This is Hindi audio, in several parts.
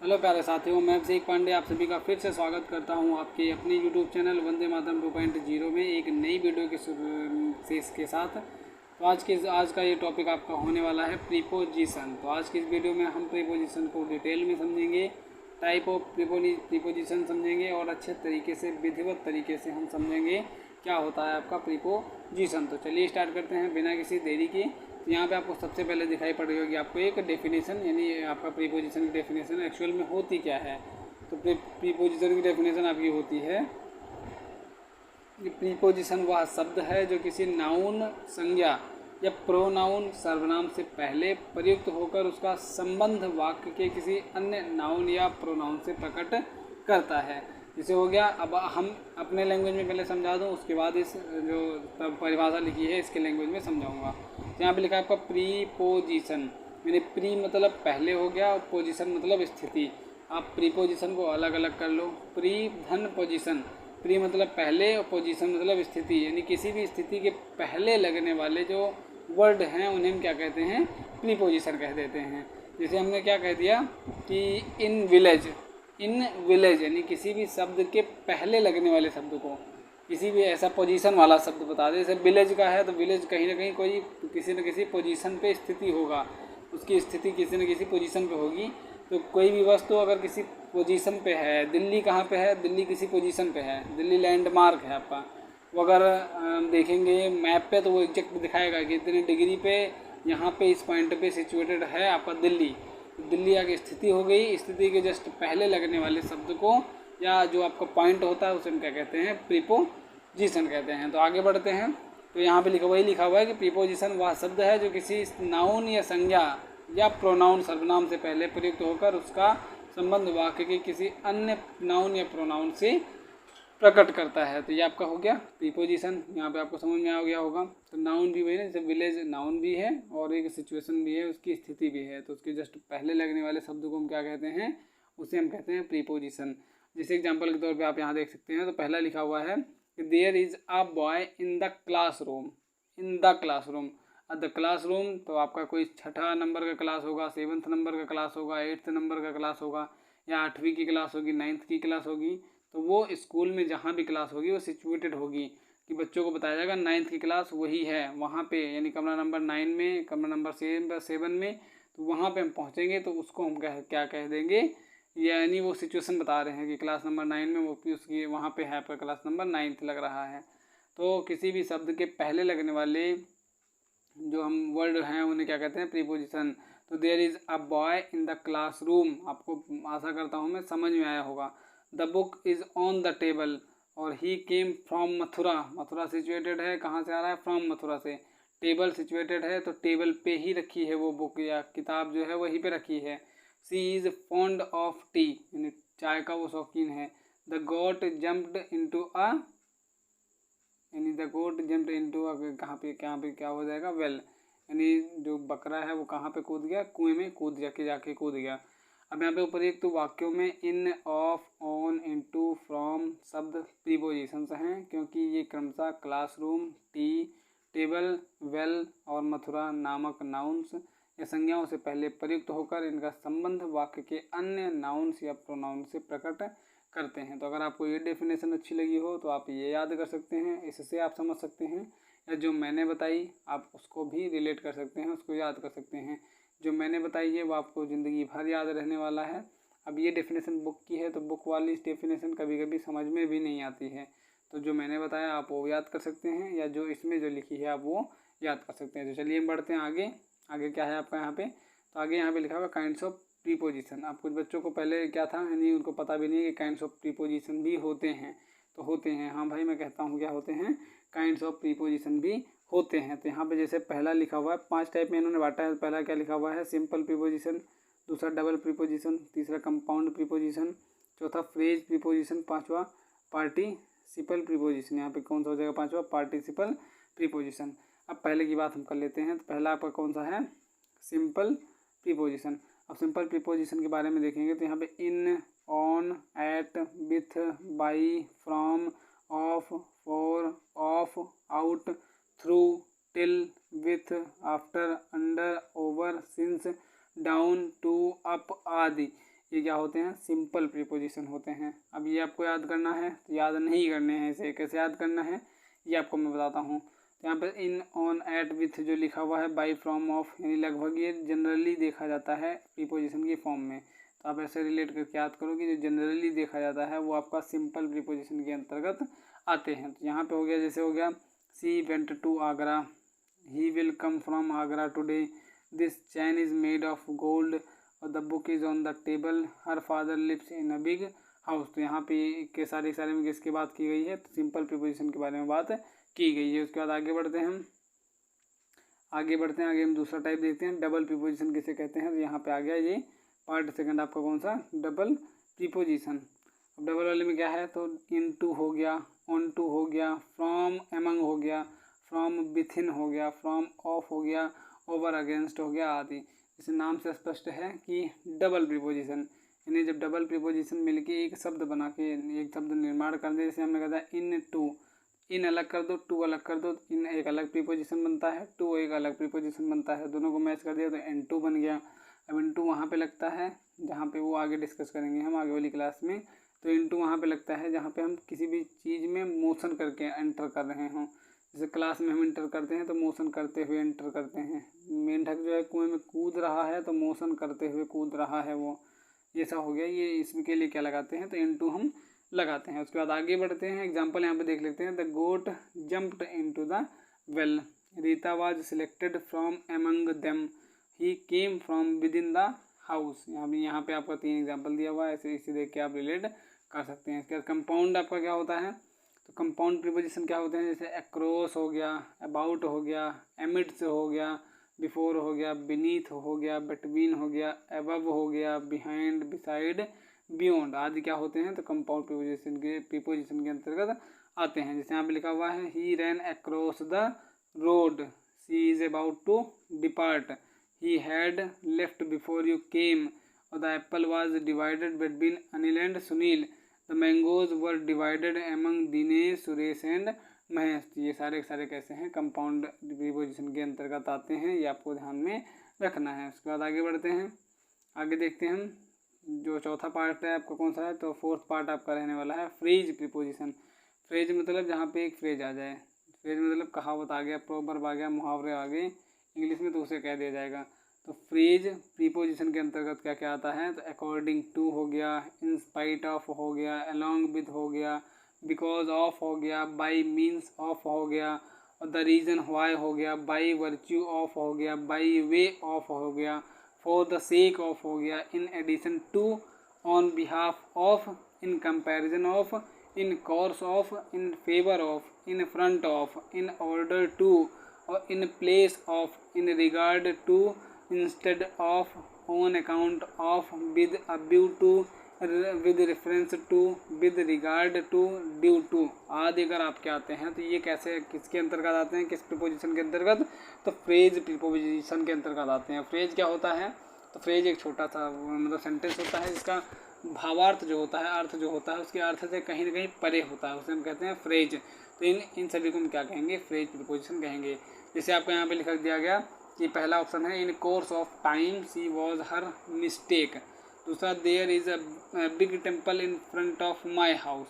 हेलो प्यारे साथियों, मैं अभिषेक पांडे आप सभी का फिर से स्वागत करता हूं आपके अपने यूट्यूब चैनल वंदे मातरम 2.0 में एक नई वीडियो के साथ। तो आज का ये टॉपिक आपका होने वाला है प्रीपोजिशन। तो आज की इस वीडियो में हम प्रीपोजिशन को डिटेल में समझेंगे, टाइप ऑफ प्रीपोजिशन समझेंगे और अच्छे तरीके से विधिवत तरीके से हम समझेंगे क्या होता है आपका प्रीपोजिशन। तो चलिए स्टार्ट करते हैं बिना किसी देरी के। तो यहाँ पे आपको सबसे पहले दिखाई पड़ रही होगी आपको एक डेफिनेशन, यानी आपका प्रीपोजिशन की डेफिनेशन एक्चुअल में होती क्या है। तो प्रीपोजिशन की डेफिनेशन आपकी होती है कि प्रीपोजिशन वह शब्द है जो किसी नाउन संज्ञा या प्रोनाउन सर्वनाम से पहले प्रयुक्त होकर उसका संबंध वाक्य के किसी अन्य नाउन या प्रोनाउन से प्रकट करता है। जैसे हो गया, अब हम अपने लैंग्वेज में पहले समझा दूं, उसके बाद इस जो परिभाषा लिखी है इसके लैंग्वेज में समझाऊंगा। यहाँ पे लिखा है आपका प्रीपोजिशन, यानी प्री मतलब पहले हो गया और पोजिशन मतलब स्थिति। आप प्रीपोजिशन को अलग अलग कर लो। प्री धन पोजिशन, प्री मतलब पहले और पोजीशन मतलब स्थिति, यानी किसी भी स्थिति के पहले लगने वाले जो वर्ड हैं उन्हें हम क्या कहते हैं, प्रीपोजिशन कह देते हैं। जैसे हमने क्या कह दिया कि इन विलेज यानी किसी भी शब्द के पहले लगने वाले शब्द को किसी भी ऐसा पोजीशन वाला शब्द बता दे। जैसे विलेज का है तो विलेज कहीं ना कहीं कोई किसी न किसी पोजीशन पे स्थिति होगा, उसकी स्थिति किसी न किसी पोजीशन पे होगी। तो कोई भी वस्तु अगर किसी पोजीशन पे है, दिल्ली कहाँ पे है, दिल्ली किसी पोजीशन पे है, दिल्ली लैंडमार्क है आपका। वो अगर देखेंगे मैप पे तो वो एग्जैक्ट दिखाएगा कि इतने डिग्री पे यहाँ पे इस पॉइंट पे सिचुएटेड है आपका दिल्ली। दिल्ली आगे स्थिति हो गई, स्थिति के जस्ट पहले लगने वाले शब्द को या जो आपका पॉइंट होता है उसे हम क्या कहते हैं, प्रीपोजिशन कहते हैं। तो आगे बढ़ते हैं। तो यहाँ पे वही लिखा हुआ है कि प्रीपोजिशन वह शब्द है जो किसी नाउन या संज्ञा या प्रोनाउन सर्वनाम से पहले प्रयुक्त होकर उसका संबंध वाक्य के किसी अन्य नाउन या प्रोनाउन से प्रकट करता है। तो ये आपका हो गया प्रीपोजिशन। यहाँ पे आपको समझ में आ गया होगा। तो नाउन भी वही ना, जैसे विलेज नाउन भी है और एक सिचुएशन भी है, उसकी स्थिति भी है, तो उसके जस्ट पहले लगने वाले शब्द को हम क्या कहते हैं, उसे हम कहते हैं प्रीपोजिशन। जैसे एग्जाम्पल के तौर पर आप यहाँ देख सकते हैं। तो पहला लिखा हुआ है कि there is a boy in the classroom, in the classroom. The classroom तो आपका कोई छठा नंबर का क्लास होगा, 7th नंबर का क्लास होगा, 8th नंबर का क्लास होगा, या 8वीं की क्लास होगी, 9th की क्लास होगी। तो वो स्कूल में जहाँ भी क्लास होगी वो सिचुएटेड होगी कि बच्चों को बताया जाएगा 9th की क्लास वही है वहाँ पे, यानी कमरा नंबर 9 में, कमरा नंबर 7 में। तो वहाँ पे हम पहुँचेंगे तो उसको हम क्या कह देंगे, यानी वो सिचुएशन बता रहे हैं कि क्लास नंबर 9 में वो उसकी वहाँ पे है, पर क्लास नंबर 9th लग रहा है। तो किसी भी शब्द के पहले लगने वाले जो हम वर्ड हैं उन्हें क्या कहते हैं, प्रीपोजिशन। तो there is a boy in the classroom, आपको आशा करता हूँ मैं समझ में आया होगा। The book is on the table, और he came from Mathura, Mathura situated है, कहाँ से आ रहा है, फ्रॉम मथुरा से। टेबल सिचुएटेड है तो टेबल पे ही रखी है वो बुक या किताब जो है वहीं पे रखी है। She is fond of tea, यानी चाय का वो शौकीन है। The goat jumped into a, यानी द गोट जम्प्ड इनटू कहाँ पे क्या हो जाएगा, वेल, यानी जो बकरा है वो कहाँ पे कूद गया, कुएं में कूद जाके कूद गया। अब यहाँ पे ऊपर एक तो वाक्यों में इन, ऑफ, ऑन, इनटू, फ्रॉम शब्द प्रीपोजिशंस हैं, क्योंकि ये क्रमशः क्लासरूम, टी, टेबल, वेल और मथुरा नामक नाउन्स या संज्ञाओं से पहले प्रयुक्त होकर इनका संबंध वाक्य के अन्य नाउन्स या प्रोनाउन से प्रकट करते हैं। तो अगर आपको ये डेफिनेशन अच्छी लगी हो तो आप ये याद कर सकते हैं, इससे आप समझ सकते हैं, या जो मैंने बताई आप उसको भी रिलेट कर सकते हैं, उसको याद कर सकते हैं। जो मैंने बताई है वो आपको ज़िंदगी भर याद रहने वाला है। अब ये डेफिनेशन बुक की है तो बुक वाली डेफिनेशन कभी कभी समझ में भी नहीं आती है, तो जो मैंने बताया आप वो याद कर सकते हैं, या जो इसमें जो लिखी है आप वो याद कर सकते हैं। तो चलिए बढ़ते हैं आगे। आगे क्या है आपका यहाँ पे, तो आगे यहाँ पे लिखा हुआ काइंड्स ऑफ प्रीपोजिशन। आप कुछ बच्चों को पहले क्या था, यानी उनको पता भी नहीं है कि काइंड्स ऑफ प्रीपोजिशन भी होते हैं। तो होते हैं, हाँ भाई मैं कहता हूँ क्या होते हैं, काइंड्स ऑफ प्रीपोजिशन भी होते हैं। तो यहाँ पे जैसे पहला लिखा हुआ है, 5 टाइप में इन्होंने बांटा है। पहला क्या लिखा हुआ है, सिंपल प्रीपोजिशन, दूसरा डबल प्रीपोजिशन, तीसरा कंपाउंड प्रीपोजिशन, चौथा फ्रेज प्रीपोजिशन, पांचवा पार्टिसिपल प्रीपोजिशन। यहाँ पे कौन सा हो जाएगा, पांचवा पार्टिसिपल प्रीपोजिशन। अब पहले की बात हम कर लेते हैं। तो पहला आपका कौन सा है, सिंपल प्रीपोजिशन। अब सिंपल प्रीपोजिशन के बारे में देखेंगे तो यहाँ पे in, on, at, with, by, from, of, for, of, out, through, till, with, after, under, over, since, down, to, up आदि, ये क्या होते हैं, सिंपल प्रीपोजिशन होते हैं। अब ये आपको याद करना है, तो याद नहीं करने हैं, इसे कैसे याद करना है ये आपको मैं बताता हूँ। तो यहाँ पर इन, ऑन, एट, विथ जो लिखा हुआ है, बाई, फ्रॉम, ऑफ, यानी लगभग ये जनरली देखा जाता है प्रीपोजिशन की फॉर्म में। तो आप ऐसे रिलेट करके याद करो कि जो जनरली देखा जाता है वो आपका सिंपल प्रीपोजिशन के अंतर्गत आते हैं। तो यहाँ पे हो गया, जैसे हो गया she went to Agra, he will come from Agra today, this chain is made of gold, और the book is on the table, her father lives in a big house. तो यहाँ पे के सारे में किसकी बात की गई है, तो सिंपल प्रीपोजिशन के बारे में बात की गई है। उसके बाद आगे बढ़ते हैं आगे हम दूसरा टाइप देखते हैं, डबल प्रीपोजिशन किसे कहते हैं। तो यहाँ पे आ गया ये पार्ट सेकंड आपका कौन सा, डबल प्रीपोजिशन। अब डबल वाले में क्या है, तो इन टू हो गया, ऑन टू हो गया, फ्रॉम एमंग हो गया, फ्रॉम विथिन हो गया, फ्रॉम ऑफ हो गया, ओवर अगेंस्ट हो गया आदि। इसे नाम से स्पष्ट है कि डबल प्रीपोजिशन, यानी जब डबल प्रीपोजिशन मिलके एक शब्द बना के एक शब्द निर्माण कर दे, जैसे हमने कहा था इन टू, इन अलग कर दो, टू अलग कर दो, इन एक अलग प्रीपोजिशन बनता है, टू एक अलग प्रीपोजिशन बनता है, दोनों को मैच कर दिया तो एन टू बन गया। अब इन टू वहाँ पर लगता है जहाँ पे वो आगे डिस्कस करेंगे हम आगे वाली क्लास में। तो इन टू वहाँ पर लगता है जहाँ पे हम किसी भी चीज़ में मोशन करके एंटर कर रहे हों। जैसे क्लास में हम इंटर करते हैं तो मोशन करते हुए एंटर करते हैं, मेंढक जो है कुएं में कूद रहा है तो मोशन करते हुए कूद रहा है वो, ऐसा हो गया। ये इसके लिए क्या लगाते हैं, तो इनटू हम लगाते हैं। उसके बाद आगे बढ़ते हैं, एग्जांपल यहाँ पे देख लेते हैं। The goat jumped into the well, Rita was selected from among them, he came from within the house. यहाँ पे आपका 3 एग्जाम्पल दिया हुआ है, ऐसे इसे देख के आप रिलेट कर सकते हैं। इसके बाद कंपाउंड आपका क्या होता है, तो कंपाउंड प्रीपोजिशन क्या होते हैं, जैसे अक्रॉस हो गया, अबाउट हो गया, एमिड्स हो गया, बिफोर हो गया, बीनीथ हो गया, बिटवीन हो गया, अबव हो गया, बिहाइंड, बिसाइड, बियॉन्ड आदि क्या होते हैं, तो कंपाउंड प्रीपोजिशन के अंतर्गत आते हैं। जैसे यहाँ पे लिखा हुआ है he ran across the road, she is about to depart, he had left before you came, और the apple was divided between Anil and Sunil, the mangoes were divided among Dinesh, Suresh and Mahesh. ये सारे कैसे हैं, कंपाउंड प्रीपोजिशन के अंतर्गत आते हैं, ये आपको ध्यान में रखना है। उसके बाद आगे बढ़ते हैं, आगे देखते हैं हम जो चौथा पार्ट है आपका कौन सा है, तो फोर्थ पार्ट आपका रहने वाला है फ्रेज प्रीपोजिशन। फ्रेज मतलब जहाँ पे एक फ्रेज आ जाए, फ्रेज मतलब कहावत आ गया, प्रोवर्ब आ गया, मुहावरे आ गए इंग्लिश में, तो उसे कह दिया जाएगा। तो फ्रेज प्रीपोजिशन के अंतर्गत क्या क्या आता है, तो अकॉर्डिंग टू हो गया, इन स्पाइट ऑफ हो गया, अलोंग विद हो गया, बिकॉज ऑफ हो गया, बाई मीन्स ऑफ हो गया, और द रीज़न व्हाई हो गया, बाई वर्च्यू ऑफ हो गया, बाई वे ऑफ हो गया, फॉर द सेक ऑफ हो गया, in addition to, on behalf of, in comparison of, in course of, in favour of, in front of, in order to, और in place of, in regard to, instead of, on account of, with a view to, with reference to, with regard to, due to आदि अगर आपके आते हैं तो ये कैसे किसके अंतर्गत आते हैं, किस प्रीपोजिशन के अंतर्गत, तो फ्रेज प्रीपोजिशन के अंतर्गत आते हैं। फ्रेज क्या होता है, तो फ्रेज एक छोटा सा मतलब सेंटेंस होता है जिसका भावार्थ जो होता है, अर्थ जो होता है उसके अर्थ से कहीं ना कहीं परे होता है, उसे हम कहते हैं फ्रेज। तो इन सभी को हम क्या कहेंगे, फ्रेज प्रीपोजिशन कहेंगे। जैसे आपको यहाँ पे लिख दिया गया कि पहला ऑप्शन है in course of time she was her mistake, दूसरा there is a big temple in front of my house,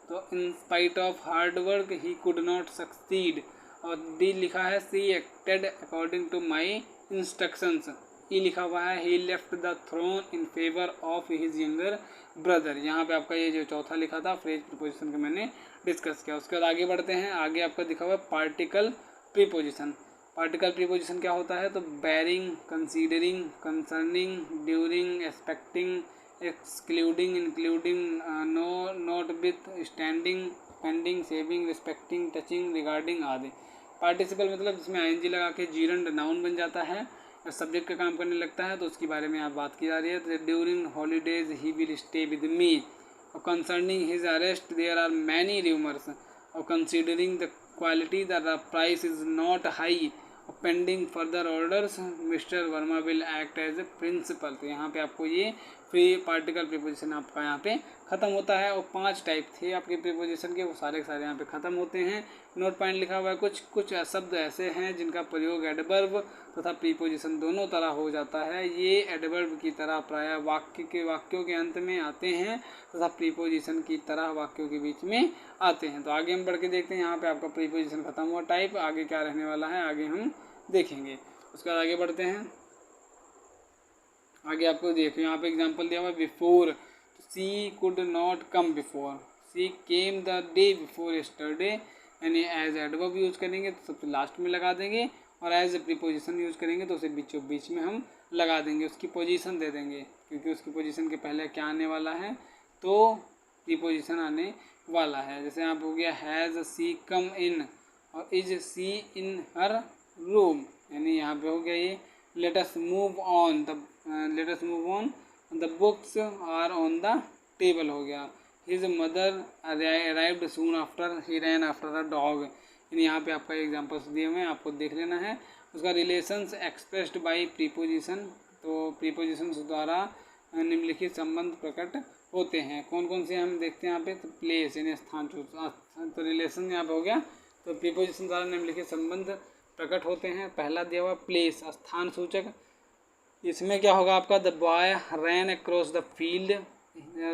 तो in spite of hard work he could not succeed, और डी लिखा है she acted according to my instructions, E लिखा हुआ है he left the throne in favour of his younger brother. यहाँ पे आपका ये जो चौथा लिखा था फ्रेज प्रीपोजिशन का मैंने डिस्कस किया। उसके बाद आगे बढ़ते हैं, आगे आपका दिखा हुआ है पार्टिकल प्रीपोजिशन। पार्टिकल प्रीपोजिशन क्या होता है, तो barring, considering, concerning, during, expecting, excluding, including, no, notwithstanding, pending, saving, respecting, touching, regarding आदि। पार्टिसिपल मतलब जिसमें आईएनजी लगा के जीरंड नाउन बन जाता है, सब्जेक्ट का काम करने लगता है, तो उसके बारे में आप बात की जा रही है। तो during holidays he will stay with me, और concerning his arrest there are many rumours, और considering the quality the price is not high, और pending further orders mister Verma will act as a principal. तो यहाँ पे आपको ये फ्री पार्टिकल प्रीपोजिशन आपका यहाँ पे ख़त्म होता है। और 5 टाइप थे आपके प्रीपोजिशन के, वो सारे के सारे यहाँ पे ख़त्म होते हैं। नोट पॉइंट लिखा हुआ है, कुछ शब्द ऐसे हैं जिनका प्रयोग एडवर्ब तथा प्रीपोजिशन दोनों तरह हो जाता है। ये एडवर्ब की तरह प्रायः वाक्यों के अंत में आते हैं तथा प्रीपोजिशन की तरह वाक्यों के बीच में आते हैं। तो आगे हम बढ़ के देखते हैं। यहाँ पे आपका प्रीपोजिशन खत्म हुआ टाइप, आगे क्या रहने वाला है आगे हम देखेंगे। उसके बाद आगे बढ़ते हैं। आगे आपको देखिए यहाँ पे एग्जांपल दिया हुआ है before, she could not come before, she came the day before yesterday, यानी एज एडवर्ब यूज करेंगे तो सबसे लास्ट में लगा देंगे, और एज प्रीपोजिशन यूज करेंगे तो उसे बीचों बीच में हम लगा देंगे, उसकी पोजीशन दे देंगे, क्योंकि उसकी पोजीशन के पहले क्या आने वाला है तो प्रीपोजिशन आने वाला है। जैसे यहाँ पे हो गया हैज़ सी कम इन, और is C in her room, यानी यहाँ पे हो गया ये let us move on the books are on the table हो गया। his mother arrived soon after he ran after a dog, यानी यहाँ पे आपका एग्जांपल्स दिए हुए हैं, आपको देख लेना है। उसका रिलेशंस एक्सप्रेस्ड बाय प्रीपोजिशन, तो प्रीपोजिशंस द्वारा निम्नलिखित संबंध प्रकट होते हैं। कौन कौन से हम देखते हैं यहाँ पे, तो प्लेस यानी स्थान, तो रिलेशन यहाँ पे हो गया, तो प्रीपोजिशन द्वारा निम्नलिखित संबंध प्रकट होते हैं। पहला दिया हुआ प्लेस, स्थान सूचक, इसमें क्या होगा आपका, the boy ran across the field,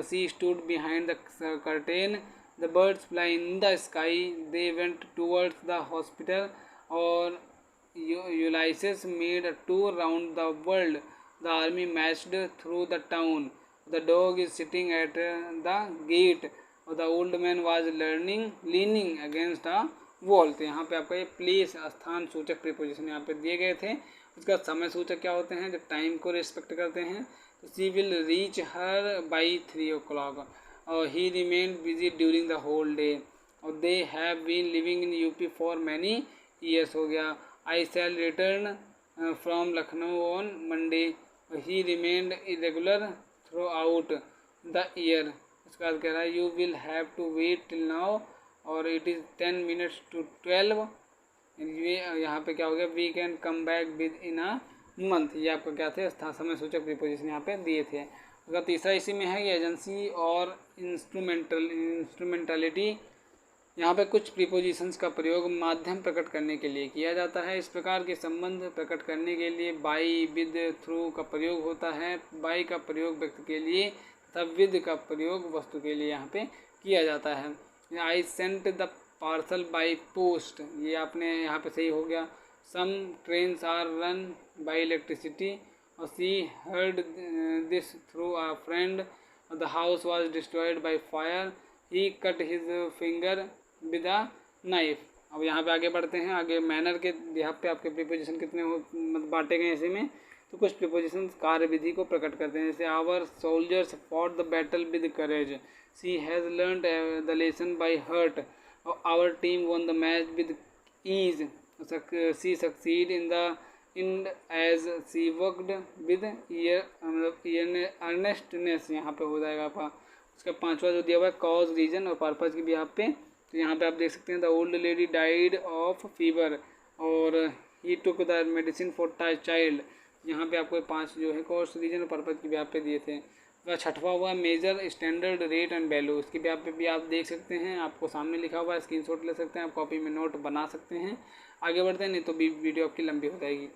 she stood behind the curtain, the birds fly in the sky, they went towards the hospital, और Ulysses made a tour round the world, the army marched through the town, the dog is sitting at the gate, और the old man was leaning against a wall. तो यहाँ पे आपका ये प्लेस स्थान सूचक प्रीपोजिशन यहाँ पे दिए गए थे। उसका समय सूचक क्या होते हैं, जब टाइम को रिस्पेक्ट करते हैं, तो she will reach her by 3 o'clock, और he remain busy during the whole day, और they have been living in UP for many years हो गया। I shall return from Lucknow on Monday, he remained irregular throughout the year. उसके बाद कह रहा है you will have to wait till now, और इट इज़ 10 minutes to 12, ये यहाँ पे क्या हो गया, we can come back within a month, ये आपका क्या थे समय सूचक प्रीपोजिशन यहाँ पे दिए थे। उसका तीसरा इसी में है कि एजेंसी और इंस्ट्रूमेंटलिटी, यहाँ पे कुछ प्रीपोजिशंस का प्रयोग माध्यम प्रकट करने के लिए किया जाता है। इस प्रकार के संबंध प्रकट करने के लिए बाई, विद, थ्रू का प्रयोग होता है। बाई का प्रयोग व्यक्ति के लिए तथा विद का प्रयोग वस्तु के लिए यहाँ पे किया जाता है। I sent the parcel by post, ये आपने यहाँ पे सही हो गया। Some trains are run by electricity, और she heard this through a friend, the house was destroyed by fire, he cut his finger with a knife. अब यहाँ पे आगे बढ़ते हैं। आगे मैनर के यहाँ पे आपके प्रीपोजिशन कितने बांटे गए ऐसे में, तो कुछ प्रीपोजिशन कार्य विधि को प्रकट करते हैं। जैसे our soldiers fought the battle with courage, she has learned the lesson by heart, our team won the match with ease, she succeed in the end as she worked with earnestness, यहाँ पे हो जाएगा आपका। उसका पांचवा जो दिया हुआ है कॉज, रीजन और पर्पज़ की भी यहाँ पे, तो यहाँ पे आप देख सकते हैं the old lady died of fever, और he took the medicine for child, यहाँ पे आपको 5 जो है कॉज, रीजन और पर्पज़ की भी यहाँ पे दिए थे। छठवा हुआ major, standard, rate and value, इसकी भी आप देख सकते हैं, आपको सामने लिखा हुआ है, स्क्रीनशॉट ले सकते हैं, आप कॉपी में नोट बना सकते हैं। आगे बढ़ते हैं, नहीं तो वीडियो आपकी लंबी हो जाएगी।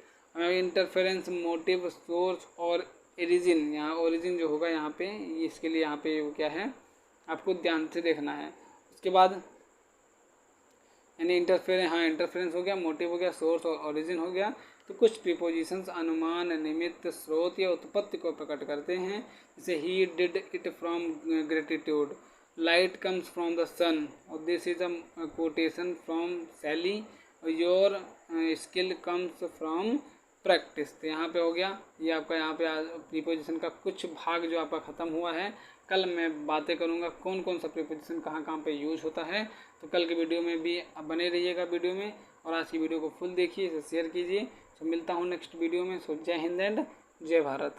इंटरफेरेंस, मोटिव, सोर्स और ओरिजिन, यहाँ ओरिजिन जो होगा यहाँ पे, इसके लिए यहाँ पे वो क्या है आपको ध्यान से देखना है। उसके बाद यानी इंटरफेरेंस हो गया, मोटिव हो गया, सोर्स और ओरिजिन हो गया। तो कुछ प्रीपोजिशंस अनुमान, निमित्त, स्रोत या उत्पत्ति को प्रकट करते हैं। जैसे he did it from gratitude, light comes from the sun, और this is a quotation from Sally, your skill comes from practice. तो यहाँ पे हो गया ये आपका, यहाँ पे प्रीपोजिशन का कुछ भाग जो आपका ख़त्म हुआ है। कल मैं बातें करूँगा कौन कौन सा प्रीपोजिशन कहाँ कहाँ पे यूज होता है। तो कल के वीडियो में भी बने रहिएगा वीडियो में, और आज की वीडियो को फुल देखिए, इसे शेयर कीजिए। तो मिलता हूँ नेक्स्ट वीडियो में। सो जय हिंद एंड जय भारत।